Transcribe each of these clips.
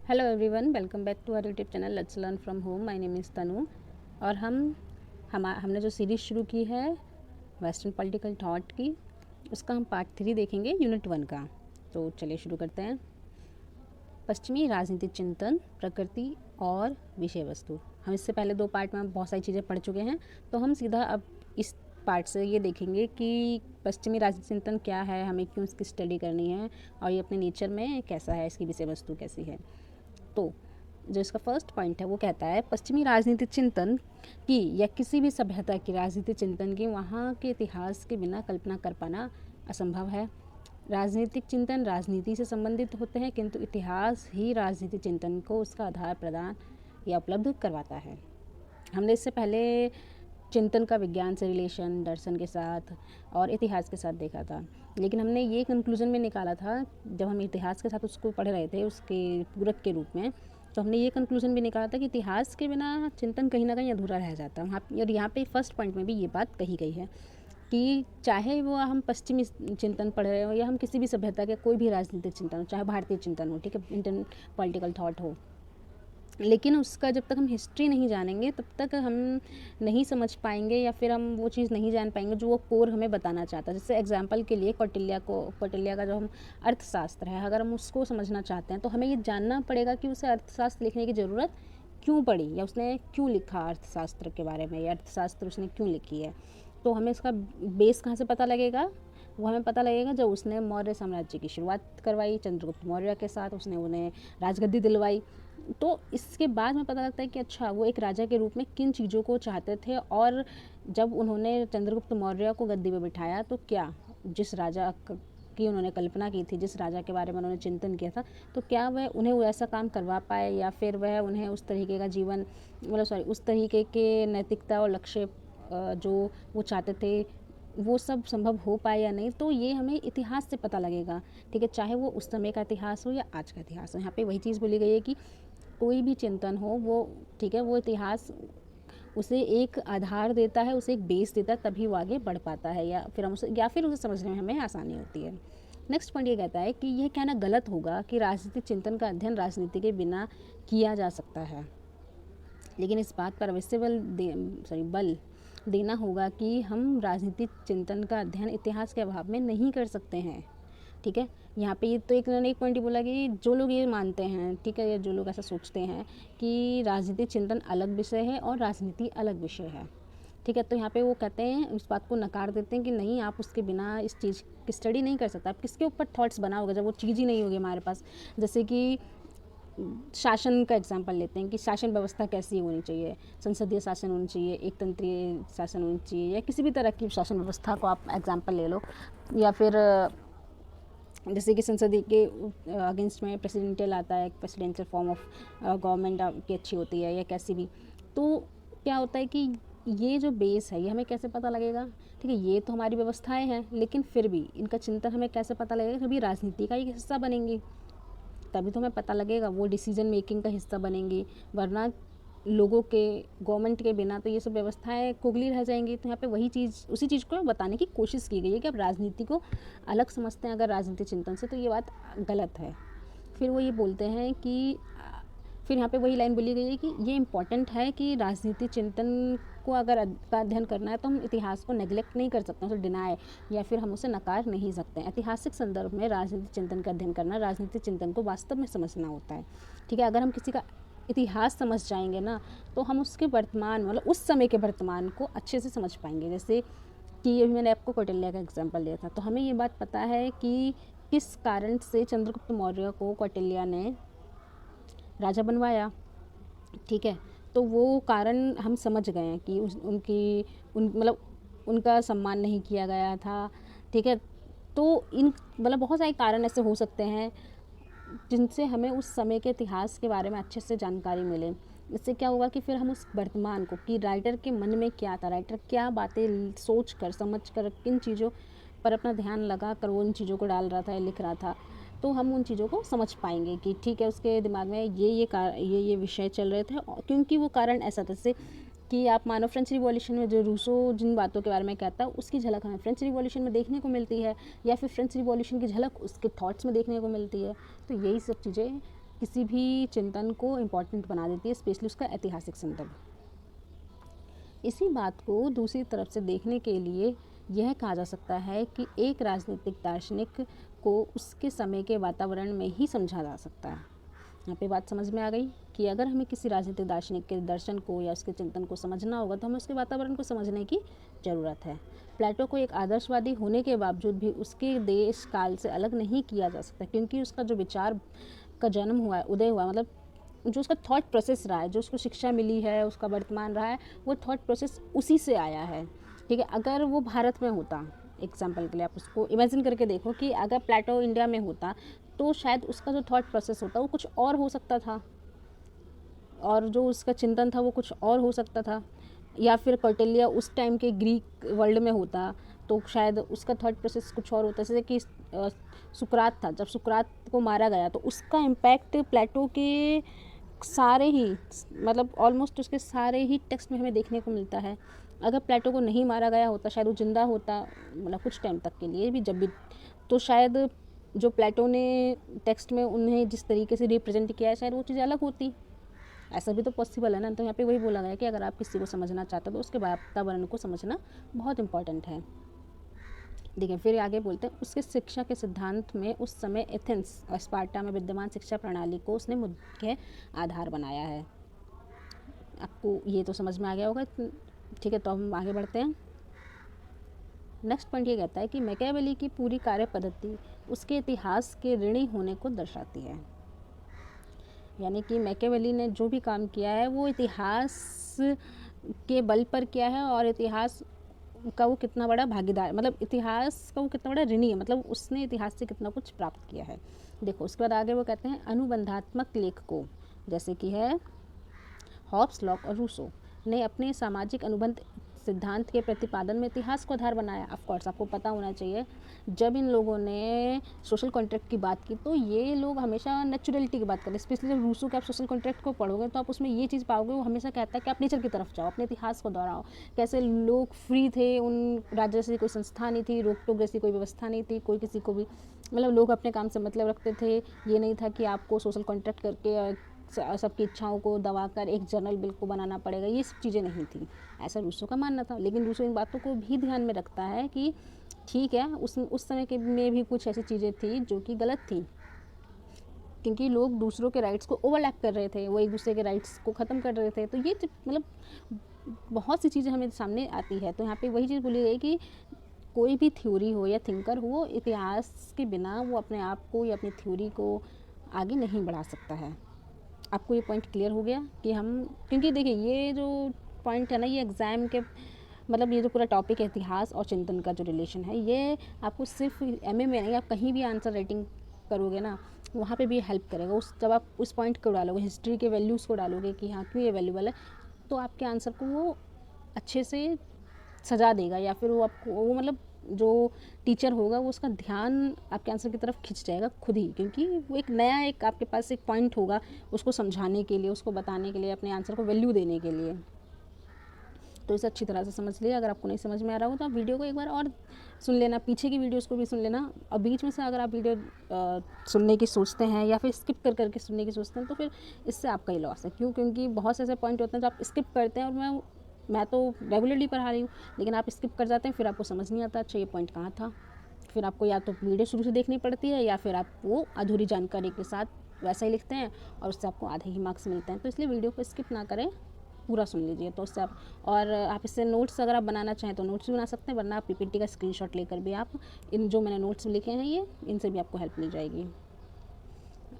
Hello everyone, welcome back to our YouTube channel let's learn from home. My name is Tanu और हमने जो series शुरू की है वेस्टर्न पॉलिटिकल थॉट की, उसका हम पार्ट 3 देखेंगे यूनिट 1 का। तो चलिए शुरू करते हैं। पश्चिमी राजनीतिक चिंतन, प्रकृति और विषय वस्तु। हम इससे पहले 2 पार्ट में बहुत सारी चीज़ें पढ़ चुके हैं, तो हम सीधा अब इस पार्ट से ये देखेंगे कि पश्चिमी राजनीतिक चिंतन क्या है, हमें क्यों इसकी स्टडी करनी है और ये अपने नेचर में कैसा है, इसकी विषय वस्तु कैसी है। तो जो इसका फर्स्ट पॉइंट है वो कहता है पश्चिमी राजनीतिक चिंतन की या किसी भी सभ्यता की राजनीतिक चिंतन की वहाँ के इतिहास के बिना कल्पना कर पाना असंभव है। राजनीतिक चिंतन राजनीति से संबंधित होते हैं, किंतु इतिहास ही राजनीतिक चिंतन को उसका आधार प्रदान या उपलब्ध करवाता है। हमने इससे पहले चिंतन का विज्ञान से रिलेशन, दर्शन के साथ और इतिहास के साथ देखा था, लेकिन हमने ये कंक्लूजन में निकाला था जब हम इतिहास के साथ उसको पढ़ रहे थे उसके पूरक के रूप में, तो हमने ये कंक्लूजन भी निकाला था कि इतिहास के बिना चिंतन कहीं ना कहीं अधूरा रह जाता है। और यहाँ पे फर्स्ट पॉइंट में भी ये बात कही गई है कि चाहे वो हम पश्चिमी चिंतन पढ़ रहे हो या हम किसी भी सभ्यता के कोई भी राजनीतिक चिंतन हो, चाहे भारतीय चिंतन हो, ठीक है, इंडियन पॉलिटिकल थॉट हो, लेकिन उसका जब तक हम हिस्ट्री नहीं जानेंगे तब तक हम नहीं समझ पाएंगे या फिर हम वो चीज़ नहीं जान पाएंगे जो वो कोर हमें बताना चाहता है। जैसे एग्जांपल के लिए कौटिल्य का जो हम अर्थशास्त्र है, अगर हम उसको समझना चाहते हैं तो हमें ये जानना पड़ेगा कि उसे अर्थशास्त्र लिखने की ज़रूरत क्यों पड़ी या उसने क्यों लिखा अर्थशास्त्र के बारे में, या अर्थशास्त्र उसने क्यों लिखी है। तो हमें इसका बेस कहाँ से पता लगेगा? वो हमें पता लगेगा जब उसने मौर्य साम्राज्य की शुरुआत करवाई चंद्रगुप्त मौर्य के साथ, उसने उन्हें राजगद्दी दिलवाई। तो इसके बाद में पता लगता है कि अच्छा वो एक राजा के रूप में किन चीज़ों को चाहते थे, और जब उन्होंने चंद्रगुप्त मौर्य को गद्दी पे बिठाया तो क्या जिस राजा की उन्होंने कल्पना की थी, जिस राजा के बारे में उन्होंने चिंतन किया था, तो क्या वह उन्हें वो ऐसा काम करवा पाए या फिर वह उन्हें उस तरीके का जीवन उस तरीके के नैतिकता और लक्ष्य जो वो चाहते थे वो सब संभव हो पाए या नहीं। तो ये हमें इतिहास से पता लगेगा, ठीक है, चाहे वो उस समय का इतिहास हो या आज का इतिहास हो। यहाँ पे वही चीज़ बोली गई है कि कोई भी चिंतन हो वो, ठीक है, वो इतिहास उसे एक आधार देता है, उसे एक बेस देता है, तभी वो आगे बढ़ पाता है या फिर उसे समझने में हमें आसानी होती है। नेक्स्ट पॉइंट ये कहता है कि यह कहना गलत होगा कि राजनीतिक चिंतन का अध्ययन राजनीति के बिना किया जा सकता है, लेकिन इस बात पर अवश्य बल देना होगा कि हम राजनीतिक चिंतन का अध्ययन इतिहास के अभाव में नहीं कर सकते हैं, ठीक है। यहाँ पे ये तो एक पॉइंट ही बोला कि जो लोग ये मानते हैं, ठीक है, या जो लोग ऐसा सोचते हैं कि राजनीतिक चिंतन अलग विषय है और राजनीति अलग विषय है, ठीक है, तो यहाँ पे वो कहते हैं, इस बात को नकार देते हैं कि नहीं, आप उसके बिना इस चीज़ की स्टडी नहीं कर सकते। आप किसके ऊपर थॉट्स बनाओगे जब वो चीज़ ही नहीं होगी हमारे पास। जैसे कि शासन का एग्जाम्पल लेते हैं कि शासन व्यवस्था कैसी होनी चाहिए, संसदीय शासन होनी चाहिए, एक तंत्रीय शासन होनी चाहिए, या किसी भी तरह की शासन व्यवस्था को आप एग्जाम्पल ले लो, या फिर जैसे कि संसदीय के अगेंस्ट में प्रेसिडेंशियल आता है, प्रेसिडेंशियल फॉर्म ऑफ गवर्नमेंट की अच्छी होती है या कैसी भी। तो क्या होता है कि ये जो बेस है ये हमें कैसे पता लगेगा, ठीक है, ये तो हमारी व्यवस्थाएं हैं, लेकिन फिर भी इनका चिंतन हमें कैसे पता लगेगा? कभी राजनीति का ही हिस्सा बनेंगी तभी तो हमें पता लगेगा, वो डिसीजन मेकिंग का हिस्सा बनेंगी, वरना लोगों के, गवर्नमेंट के बिना तो ये सब व्यवस्थाएं खोखली रह जाएंगी। तो यहाँ पे वही चीज़, उसी चीज़ को बताने की कोशिश की गई है कि आप राजनीति को अलग समझते हैं अगर राजनीति चिंतन से, तो ये बात गलत है। फिर वो ये बोलते हैं कि फिर यहाँ पे वही लाइन बोली गई है कि ये इम्पॉर्टेंट है कि राजनीति चिंतन को अगर का अध्ययन करना है तो हम इतिहास को नेग्लेक्ट नहीं कर सकते, उसे डिनाय या फिर हम उसे नकार नहीं सकते। ऐतिहासिक संदर्भ में राजनीतिक चिंतन का अध्ययन करना राजनीतिक चिंतन को वास्तव में समझना होता है, ठीक है। अगर हम किसी का इतिहास समझ जाएंगे ना तो हम उसके वर्तमान, मतलब उस समय के वर्तमान को अच्छे से समझ पाएंगे। जैसे कि अभी मैंने आपको कौटिल्य का एग्जाम्पल दिया था, तो हमें ये बात पता है कि किस कारण से चंद्रगुप्त मौर्य को कौटिल्य ने राजा बनवाया, ठीक है। तो वो कारण हम समझ गए हैं कि मतलब उनका सम्मान नहीं किया गया था, ठीक है। तो इन मतलब बहुत सारे कारण ऐसे हो सकते हैं जिनसे हमें उस समय के इतिहास के बारे में अच्छे से जानकारी मिले। इससे क्या होगा कि फिर हम उस वर्तमान को, कि राइटर के मन में क्या था, राइटर क्या बातें सोच कर, समझ कर, किन चीज़ों पर अपना ध्यान लगा कर वो उन चीज़ों को डाल रहा था या लिख रहा था, तो हम उन चीज़ों को समझ पाएंगे कि ठीक है, उसके दिमाग में ये विषय चल रहे थे, क्योंकि वो कारण ऐसा था। जैसे कि आप मानो फ्रेंच रिवॉल्यूशन में जो रूसो जिन बातों के बारे में कहता है उसकी झलक हमें फ्रेंच रिवॉल्यूशन में देखने को मिलती है, या फिर फ्रेंच रिवॉल्यूशन की झलक उसके थॉट्स में देखने को मिलती है। तो यही सब चीज़ें किसी भी चिंतन को इम्पॉर्टेंट बना देती है, स्पेशली उसका ऐतिहासिक संदर्भ। इसी बात को दूसरी तरफ से देखने के लिए यह कहा जा सकता है कि एक राजनीतिक दार्शनिक को उसके समय के वातावरण में ही समझा जा सकता है। यहाँ पे बात समझ में आ गई कि अगर हमें किसी राजनीतिक दार्शनिक के दर्शन को या उसके चिंतन को समझना होगा तो हमें उसके वातावरण को समझने की ज़रूरत है। प्लेटो को एक आदर्शवादी होने के बावजूद भी उसके देश काल से अलग नहीं किया जा सकता, क्योंकि उसका जो विचार का जन्म हुआ है, उदय हुआ, मतलब जो उसका थॉट प्रोसेस रहा है, जो उसको शिक्षा मिली है, उसका वर्तमान रहा है, वो थॉट प्रोसेस उसी से आया है। ठीक है, अगर वो भारत में होता, एग्जाम्पल के लिए आप उसको इमेजिन करके देखो कि अगर प्लेटो इंडिया में होता तो शायद उसका जो थॉट प्रोसेस होता वो कुछ और हो सकता था, और जो उसका चिंतन था वो कुछ और हो सकता था। या फिर कौटिल्य उस टाइम के ग्रीक वर्ल्ड में होता तो शायद उसका थॉट प्रोसेस कुछ और होता। जैसे कि सुकरात था, जब सुकरात को मारा गया तो उसका इम्पैक्ट प्लेटो के सारे ही, मतलब ऑलमोस्ट उसके सारे ही टेक्स्ट में हमें देखने को मिलता है। अगर प्लेटो को नहीं मारा गया होता, शायद वो जिंदा होता, मतलब कुछ टाइम तक के लिए भी, जब भी, तो शायद जो प्लेटो ने टेक्स्ट में उन्हें जिस तरीके से रिप्रेजेंट किया है शायद वो चीज़ अलग होती। ऐसा भी तो पॉसिबल है ना। तो यहाँ पे वही बोला गया कि अगर आप किसी को समझना चाहते हो तो उसके वातावरण को समझना बहुत इंपॉर्टेंट है। देखिए फिर आगे बोलते हैं, उसके शिक्षा के सिद्धांत में उस समय एथेंस और स्पार्टा में विद्यमान शिक्षा प्रणाली को उसने मुख्य आधार बनाया है। आपको ये तो समझ में आ गया होगा। ठीक है, तो हम आगे बढ़ते हैं। नेक्स्ट पॉइंट ये कहता है कि मैकियावेली की पूरी कार्य पद्धति उसके इतिहास के ऋणी होने को दर्शाती है। यानी कि मैकियावेली ने जो भी काम किया है वो इतिहास के बल पर किया है, और इतिहास का वो कितना बड़ा भागीदार, मतलब इतिहास का वो कितना बड़ा ऋणी है, मतलब उसने इतिहास से कितना कुछ प्राप्त किया है। देखो उसके बाद आगे वो कहते हैं, अनुबंधात्मक लेखकों जैसे कि है हॉब्स, लॉक और रूसो ने अपने सामाजिक अनुबंध सिद्धांत के प्रतिपादन में इतिहास को आधार बनाया। ऑफ कोर्स आपको पता होना चाहिए, जब इन लोगों ने सोशल कॉन्ट्रैक्ट की बात की तो ये लोग हमेशा नेचुरलिटी की बात करें। स्पेशली जब रूसो के आप सोशल कॉन्ट्रैक्ट को पढ़ोगे तो आप उसमें ये चीज़ पाओगे, वो हमेशा कहता है कि आप नेचर की तरफ जाओ, अपने इतिहास को दोहराओ, कैसे लोग फ्री थे, उन राज्य से कोई संस्था नहीं थी, रोक टोक जैसी कोई व्यवस्था नहीं थी, कोई किसी को भी, मतलब लोग अपने काम से मतलब रखते थे। ये नहीं था कि आपको सोशल कॉन्ट्रैक्ट करके सबकी इच्छाओं को दबाकर एक जर्नल बिल को बनाना पड़ेगा, ये सब चीज़ें नहीं थी, ऐसा रूसो का मानना था। लेकिन रूसो इन बातों को भी ध्यान में रखता है कि ठीक है, उस समय के में भी कुछ ऐसी चीज़ें थी जो कि गलत थी, क्योंकि लोग दूसरों के राइट्स को ओवरलैप कर रहे थे, वो एक दूसरे के राइट्स को ख़त्म कर रहे थे। तो ये मतलब बहुत सी चीज़ें हमें सामने आती है। तो यहाँ पे वही चीज़ बोली गई कि कोई भी थ्योरी हो या थिंकर हो, इतिहास के बिना वो अपने आप को या अपनी थ्योरी को आगे नहीं बढ़ा सकता है। आपको ये पॉइंट क्लियर हो गया कि हम, क्योंकि देखिए ये जो पॉइंट है ना, ये एग्ज़ाम के, मतलब ये जो पूरा टॉपिक है इतिहास और चिंतन का जो रिलेशन है, ये आपको सिर्फ एमए में नहीं, आप कहीं भी आंसर राइटिंग करोगे ना वहाँ पे भी हेल्प करेगा। उस जब आप उस पॉइंट को डालोगे, हिस्ट्री के वैल्यूज़ को डालोगे कि हाँ क्यों ये वैल्यूबल है, तो आपके आंसर को वो अच्छे से सजा देगा, या फिर वो आपको वो, मतलब जो टीचर होगा वो उसका ध्यान आपके आंसर की तरफ खिंच जाएगा खुद ही, क्योंकि वो एक नया, एक आपके पास एक पॉइंट होगा उसको समझाने के लिए, उसको बताने के लिए, अपने आंसर को वैल्यू देने के लिए। तो इसे अच्छी तरह से समझ लिया। अगर आपको नहीं समझ में आ रहा हो तो आप वीडियो को एक बार और सुन लेना, पीछे की वीडियोस को भी सुन लेना, और बीच में से अगर आप वीडियो सुनने की सोचते हैं या फिर स्किप कर करके सुनने की सोचते हैं तो फिर इससे आपका ही लॉस है। क्यों? क्योंकि बहुत से ऐसे पॉइंट होते हैं जो आप स्किप करते हैं, और मैं तो रेगुलरली पढ़ा रही हूँ, लेकिन आप स्किप कर जाते हैं, फिर आपको समझ नहीं आता अच्छा ये पॉइंट कहाँ था। फिर आपको या तो वीडियो शुरू से देखनी पड़ती है, या फिर आप वो अधूरी जानकारी के साथ वैसा ही लिखते हैं और उससे आपको आधे ही मार्क्स मिलते हैं। तो इसलिए वीडियो को स्किप ना करें, पूरा सुन लीजिए। तो उससे आप, और आप इससे नोट्स अगर आप बनाना चाहें तो नोट्स भी बना सकते हैं, वरना आप पीपीटी का स्क्रीनशॉट लेकर भी आप इन जो मैंने नोट्स लिखे हैं ये, इनसे भी आपको हेल्प मिल जाएगी।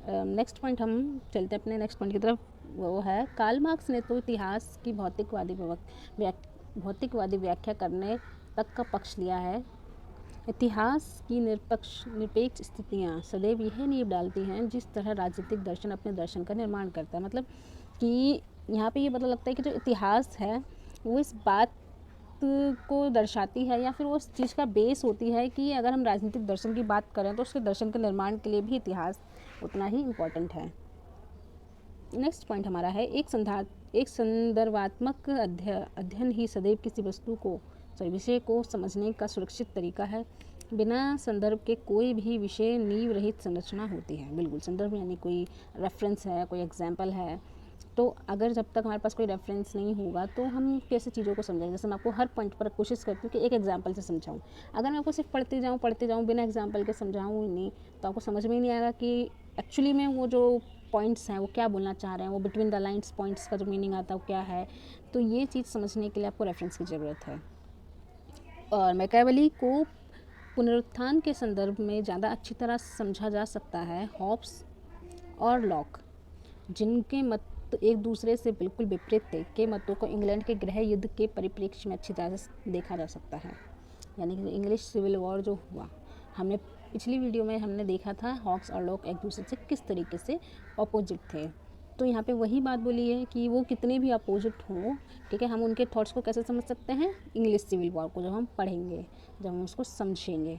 नेक्स्ट पॉइंट हम चलते हैं अपने नेक्स्ट पॉइंट की तरफ। वो है, कार्ल मार्क्स ने तो इतिहास की भौतिकवादी व्याख्या करने तक का पक्ष लिया है। इतिहास की निरपेक्ष स्थितियाँ सदैव यह नींव डालती हैं जिस तरह राजनीतिक दर्शन अपने दर्शन का निर्माण करता है। मतलब कि यहाँ पे ये पता लगता है कि जो इतिहास है वो इस बात को दर्शाती है, या फिर वो उस चीज़ का बेस होती है कि अगर हम राजनीतिक दर्शन की बात करें तो उसके दर्शन के निर्माण के लिए भी इतिहास उतना ही इम्पोर्टेंट है। नेक्स्ट पॉइंट हमारा है, एक संदर्भात्मक अध्ययन ही सदैव किसी विषय को समझने का सुरक्षित तरीका है। बिना संदर्भ के कोई भी विषय नींव रहित संरचना होती है। बिल्कुल, संदर्भ यानी कोई रेफरेंस है, कोई एग्जाम्पल है, तो अगर जब तक हमारे पास कोई रेफरेंस नहीं होगा तो हम कैसे चीज़ों को समझेंगे। जैसे मैं आपको हर पॉइंट पर कोशिश करती हूँ कि एक एग्जाम्पल से समझाऊँ। अगर मैं आपको सिर्फ पढ़ते जाऊँ बिना एग्जाम्पल के समझाऊँ ही नहीं, तो आपको समझ में ही नहीं आएगा कि एक्चुअली में वो जो पॉइंट्स हैं वो क्या बोलना चाह रहे हैं, वो बिटवीन द लाइन्स पॉइंट्स का जो मीनिंग आता है वो क्या है। तो ये चीज़ समझने के लिए आपको रेफरेंस की ज़रूरत है। और मैकियावेली को पुनरुत्थान के संदर्भ में ज़्यादा अच्छी तरह समझा जा सकता है हॉब्स और लॉक, जिनके मत एक दूसरे से बिल्कुल विपरीत थे, के मतों को इंग्लैंड के गृह युद्ध के परिप्रेक्ष्य में अच्छी तरह से देखा जा सकता है। यानी कि इंग्लिश सिविल वॉर जो हुआ, हमने पिछली वीडियो में हमने देखा था हॉब्स और लॉक एक दूसरे से किस तरीके से अपोजिट थे। तो यहाँ पे वही बात बोली है कि वो कितने भी अपोजिट हों, ठीक है, हम उनके थॉट्स को कैसे समझ सकते हैं, इंग्लिश सिविल वॉर को जब हम पढ़ेंगे, जब हम उसको समझेंगे।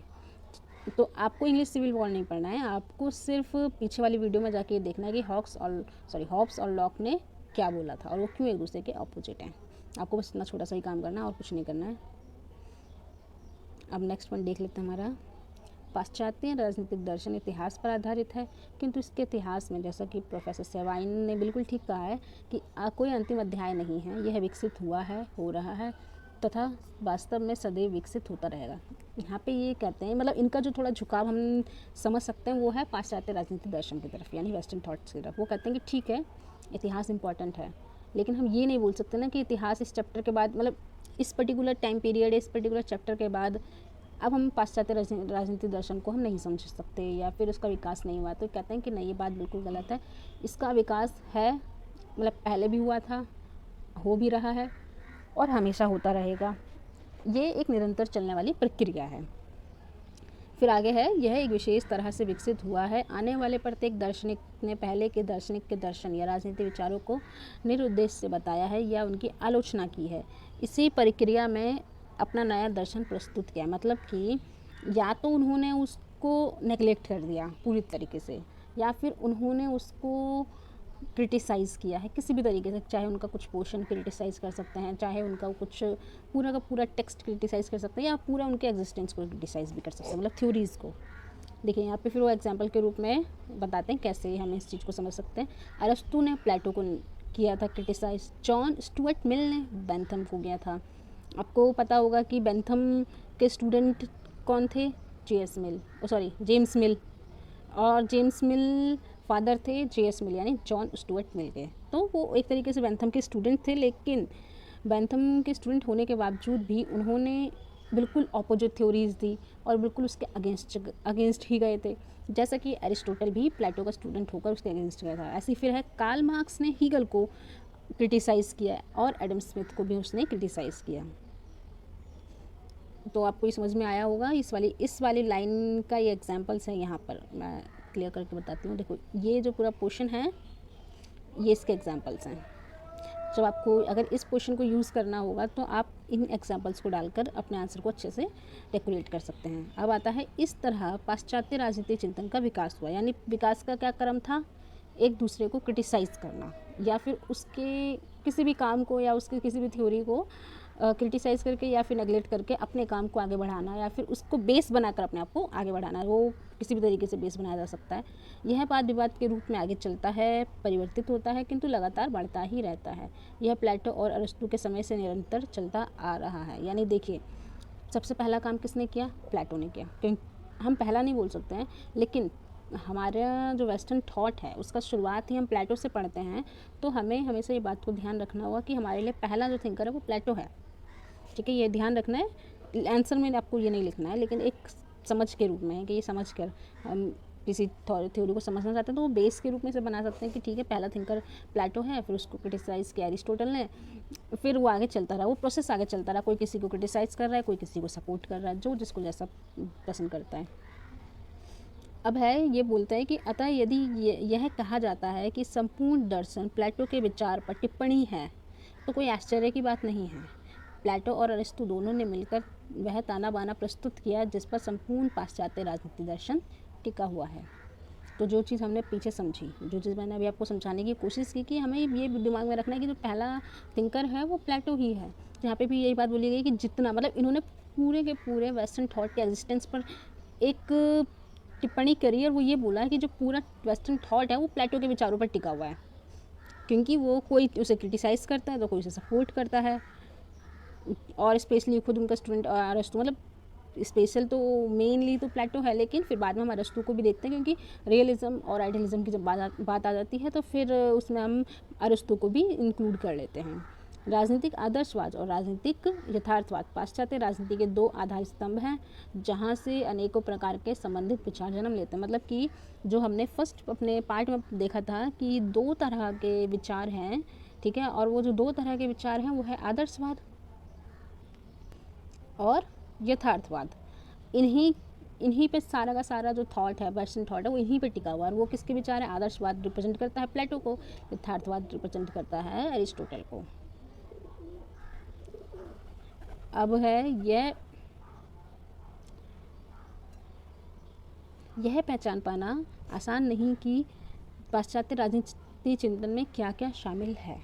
तो आपको इंग्लिश सिविल वॉर नहीं पढ़ना है, आपको सिर्फ पीछे वाली वीडियो में जाके देखना है कि हॉब्स और लॉक ने क्या बोला था और वो क्यों एक दूसरे के अपोजिट हैं। आपको बस इतना छोटा सा ही काम करना है और कुछ नहीं करना है। अब नेक्स्ट वन देख लेते हैं हमारा। पाश्चात्य राजनीतिक दर्शन इतिहास पर आधारित है, किंतु इसके इतिहास में, जैसा कि प्रोफेसर सेवाइन ने बिल्कुल ठीक कहा है, कि कोई अंतिम अध्याय नहीं है। यह विकसित हुआ है, हो रहा है तथा वास्तव में सदैव विकसित होता रहेगा। यहाँ पे ये कहते हैं, मतलब इनका जो थोड़ा झुकाव हम समझ सकते हैं वो है पाश्चात्य राजनीतिक दर्शन की तरफ, यानी वेस्टर्न थॉट्स की तरफ। वो कहते हैं कि ठीक है, इतिहास इंपॉर्टेंट है, लेकिन हम ये नहीं बोल सकते ना कि इतिहास इस चैप्टर के बाद, मतलब इस पर्टिकुलर टाइम पीरियड, इस पर्टिकुलर चैप्टर के बाद अब हम पाश्चात्य राजनीतिक दर्शन को हम नहीं समझ सकते या फिर उसका विकास नहीं हुआ। तो कहते हैं कि नहीं, ये बात बिल्कुल गलत है। इसका विकास है, मतलब पहले भी हुआ था, हो भी रहा है और हमेशा होता रहेगा। ये एक निरंतर चलने वाली प्रक्रिया है। फिर आगे है, यह एक विशेष तरह से विकसित हुआ है। आने वाले प्रत्येक दार्शनिक ने पहले के दार्शनिक के दर्शन या राजनीतिक विचारों को निरुद्देश्य से बताया है या उनकी आलोचना की है। इसी प्रक्रिया में अपना नया दर्शन प्रस्तुत किया। मतलब कि या तो उन्होंने उसको नेगलेक्ट कर दिया पूरी तरीके से, या फिर उन्होंने उसको क्रिटिसाइज़ किया है किसी भी तरीके से, चाहे उनका कुछ पोर्शन क्रिटिसाइज़ कर सकते हैं, चाहे उनका कुछ पूरा का पूरा टेक्स्ट क्रिटिसाइज़ कर सकते हैं, या पूरा उनके एग्जिस्टेंस को क्रिटिसाइज़ भी कर सकते हैं, मतलब थ्योरीज़ को। देखिए यहाँ पे फिर वो एग्जांपल के रूप में बताते हैं कैसे हम इस चीज़ को समझ सकते हैं। अरस्तु ने प्लेटो को किया था क्रिटिसाइज़, जॉन स्टुअर्ट मिल ने बेंथम को किया था। आपको पता होगा कि बेंथम के स्टूडेंट कौन थे, जेम्स मिल, और जेम्स मिल फादर थे जेएस मिल यानी जॉन स्टुअर्ट मिल के। तो वो एक तरीके से बेंथम के स्टूडेंट थे, लेकिन बेंथम के स्टूडेंट होने के बावजूद भी उन्होंने बिल्कुल ऑपोजिट थ्योरीज दी और बिल्कुल उसके अगेंस्ट ही गए थे। जैसा कि एरिस्टोटल भी प्लेटो का स्टूडेंट होकर उसके अगेंस्ट गया था। ऐसी फिर है, कार्ल मार्क्स ने हीगल को क्रिटिसाइज़ किया और एडम स्मिथ को भी उसने क्रिटिसाइज़ किया। तो आपको ये समझ में आया होगा। इस वाली लाइन का ये एग्जांपल्स है, यहाँ पर मैं क्लियर करके बताती हूँ। देखो ये जो पूरा पोर्शन है ये इसके एग्जांपल्स हैं। जब आपको अगर इस पोर्शन को यूज़ करना होगा तो आप इन एग्जांपल्स को डालकर अपने आंसर को अच्छे से डेकोरेट कर सकते हैं। अब आता है, इस तरह पाश्चात्य राजनीतिक चिंतन का विकास हुआ। यानी विकास का क्या क्रम था, एक दूसरे को क्रिटिसाइज़ करना या फिर उसके किसी भी काम को या उसके किसी भी थ्योरी को क्रिटिसाइज़ करके या फिर नेगलेक्ट करके अपने काम को आगे बढ़ाना या फिर उसको बेस बनाकर अपने आप को आगे बढ़ाना। वो किसी भी तरीके से बेस बनाया जा सकता है। यह वाद विवाद के रूप में आगे चलता है, परिवर्तित होता है, किंतु लगातार बढ़ता ही रहता है। यह प्लेटो और अरस्तु के समय से निरंतर चलता आ रहा है। यानी देखिए, सबसे पहला काम किसने किया, प्लेटो ने किया। क्योंकि हम पहला नहीं बोल सकते हैं, लेकिन हमारा जो वेस्टर्न थॉट है उसका शुरुआत ही हम प्लेटो से पढ़ते हैं। तो हमें हमेशा ये बात को ध्यान रखना होगा कि हमारे लिए पहला जो थिंकर है वो प्लेटो है। ठीक है, ये ध्यान रखना है। आंसर में आपको ये नहीं लिखना है, लेकिन एक समझ के रूप में है कि ये समझ कर हम किसी थ्योरी को समझना चाहते हैं तो वो बेस के रूप में से बना सकते हैं कि ठीक है, पहला थिंकर प्लेटो है, फिर उसको क्रिटिसाइज़ किया एरिस्टोटल ने, फिर वो आगे चलता रहा, वो प्रोसेस आगे चलता रहा। कोई किसी को क्रिटिसाइज़ कर रहा है, कोई किसी को सपोर्ट कर रहा है, जो जिसको जैसा पसंद करता है। अब है, ये बोलता है कि अतः यदि यह कहा जाता है कि संपूर्ण दर्शन प्लेटो के विचार पर टिप्पणी है, तो कोई आश्चर्य की बात नहीं है। प्लेटो और अरिस्टो दोनों ने मिलकर वह ताना बाना प्रस्तुत किया जिस पर संपूर्ण पाश्चात्य राजनीति दर्शन टिका हुआ है। तो जो चीज़ हमने पीछे समझी, जो चीज़ मैंने अभी आपको समझाने की कोशिश की कि हमें ये दिमाग में रखना है कि जो पहला थिंकर है वो प्लेटो ही है। यहाँ पे भी यही बात बोली गई कि जितना मतलब इन्होंने पूरे के पूरे वेस्टर्न थॉट के एग्जिस्टेंस पर एक टिप्पणी करी और वो ये बोला कि जो पूरा वेस्टर्न थॉट है वो प्लेटो के विचारों पर टिका हुआ है, क्योंकि वो कोई उसे क्रिटिसाइज़ करता है तो कोई उसे सपोर्ट करता है। और स्पेशली खुद उनका स्टूडेंट अरस्तु, मतलब स्पेशल तो मेनली तो प्लेटो है, लेकिन फिर बाद में हम अरस्तु को भी देखते हैं, क्योंकि रियलिज्म और आइडियलिज्म की जब बात आ जाती है तो फिर उसमें हम अरस्तु को भी इंक्लूड कर लेते हैं। राजनीतिक आदर्शवाद और राजनीतिक यथार्थवाद पाश्चात्य राजनीति के दो आधार स्तंभ हैं, जहाँ से अनेकों प्रकार के संबंधित विचार जन्म लेते हैं। मतलब कि जो हमने फर्स्ट अपने पार्ट में देखा था कि दो तरह के विचार हैं, ठीक है, और वो जो दो तरह के विचार हैं वो है आदर्शवाद और यथार्थवाद। इन्हीं पे सारा का सारा जो थॉट है, वेस्टर्न थॉट है, वो इन्हीं पे टिका हुआ है। और वो किसके विचार है? आदर्शवाद रिप्रेजेंट करता है प्लेटो को, यथार्थवाद रिप्रेजेंट करता है अरिस्टोटल को। अब है यह पहचान पाना आसान नहीं कि पाश्चात्य राजनीति चिंतन में क्या क्या शामिल है।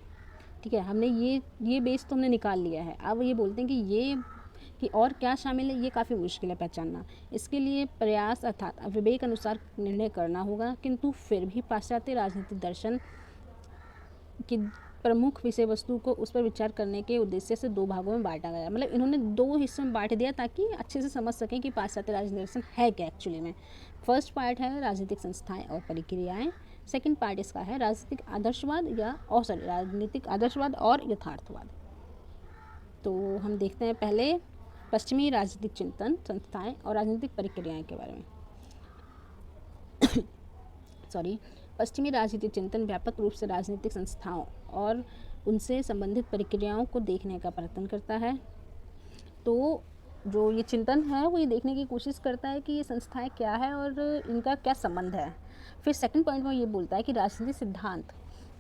ठीक है, हमने ये बेस तो हमने निकाल लिया है। अब ये बोलते हैं कि और क्या शामिल है, ये काफ़ी मुश्किल है पहचानना। इसके लिए प्रयास अर्थात विवेक अनुसार निर्णय करना होगा, किंतु फिर भी पाश्चात्य राजनीतिक दर्शन की प्रमुख विषय वस्तु को उस पर विचार करने के उद्देश्य से दो भागों में बांटा गया। मतलब इन्होंने दो हिस्सों में बांट दिया ताकि अच्छे से समझ सकें कि पाश्चात्य राजनीतिक दर्शन है क्या एक्चुअली में। फर्स्ट पार्ट है राजनीतिक संस्थाएं और प्रक्रियाएं, सेकंड पार्ट इसका है राजनीतिक आदर्शवाद और यथार्थवाद। तो हम देखते हैं पहले पश्चिमी राजनीतिक चिंतन, संस्थाएं और राजनीतिक प्रक्रियाएं के बारे में। पश्चिमी राजनीतिक चिंतन व्यापक रूप से राजनीतिक संस्थाओं और उनसे संबंधित प्रक्रियाओं को देखने का प्रयत्न करता है। तो जो ये चिंतन है वो ये देखने की कोशिश करता है कि ये संस्थाएं क्या है और इनका क्या संबंध है। फिर सेकंड पॉइंट में ये बोलता है कि राजनीतिक सिद्धांत